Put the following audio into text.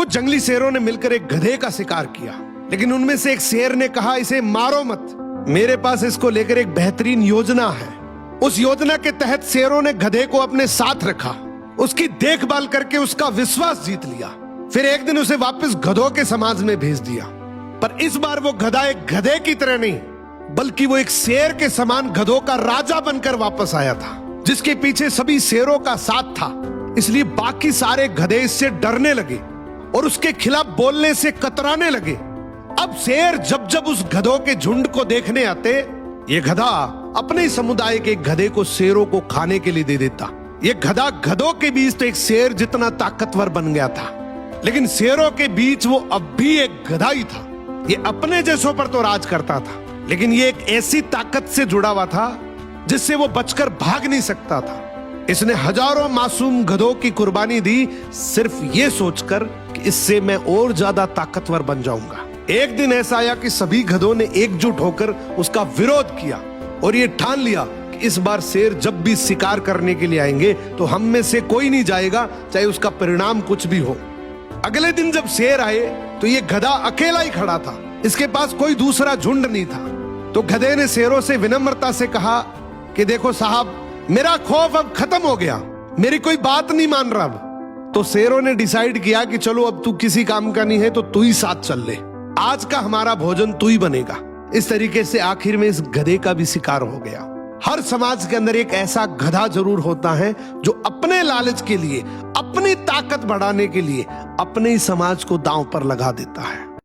कुछ जंगली शेरों ने मिलकर एक गधे का शिकार किया, लेकिन उनमें से एक शेर ने कहा, इसे मारो मत, मेरे पास इसको लेकर एक बेहतरीन योजना है। उस योजना के तहत शेरों ने गधे को अपने साथ रखा, उसकी देखभाल करके उसका विश्वास जीत लिया। फिर एक दिन उसे वापस गधों के समाज में भेज दिया। पर इस बार वो गधा एक गधे की तरह नहीं, बल्कि वो एक शेर के समान गधों का राजा बनकर वापस आया था, जिसके पीछे सभी शेरों का साथ था। इसलिए बाकी सारे गधे इससे डरने लगे और उसके खिलाफ बोलने से कतराने लगे। अब शेर जब जब उस गधों के झुंड को देखने आते, ये गधा अपने ही समुदाय के गधे को शेरों को खाने के लिए दे देता। ये गधा गधों के बीच तो एक शेर जितना ताकतवर बन गया था, लेकिन शेरों के बीच वो अब भी एक गधा ही था। ये अपने जैसों पर तो राज करता था, लेकिन ये एक ऐसी ताकत से जुड़ा हुआ था जिससे वो बचकर भाग नहीं सकता था। इसने हजारों मासूम गधों की कुर्बानी दी, सिर्फ ये सोचकर कि इससे मैं और ज्यादा ताकतवर बन जाऊंगा। एक दिन ऐसा आया कि सभी गधों ने एकजुट होकर उसका विरोध किया और ये ठान लिया कि इस बार शेर जब भी शिकार करने के लिए आएंगे तो हम में से कोई नहीं जाएगा, चाहे उसका परिणाम कुछ भी हो। अगले दिन जब शेर आए तो ये गधा अकेला ही खड़ा था, इसके पास कोई दूसरा झुंड नहीं था। तो गधे ने शेरों से विनम्रता से कहा कि देखो साहब, मेरा खौफ अब खत्म हो गया, मेरी कोई बात नहीं मान रहा अब। तो शेरों ने डिसाइड किया कि चलो अब तू किसी काम का नहीं है तो तू ही साथ चल ले, आज का हमारा भोजन तू ही बनेगा। इस तरीके से आखिर में इस गधे का भी शिकार हो गया। हर समाज के अंदर एक ऐसा गधा जरूर होता है जो अपने लालच के लिए, अपनी ताकत बढ़ाने के लिए अपने ही समाज को दांव पर लगा देता है।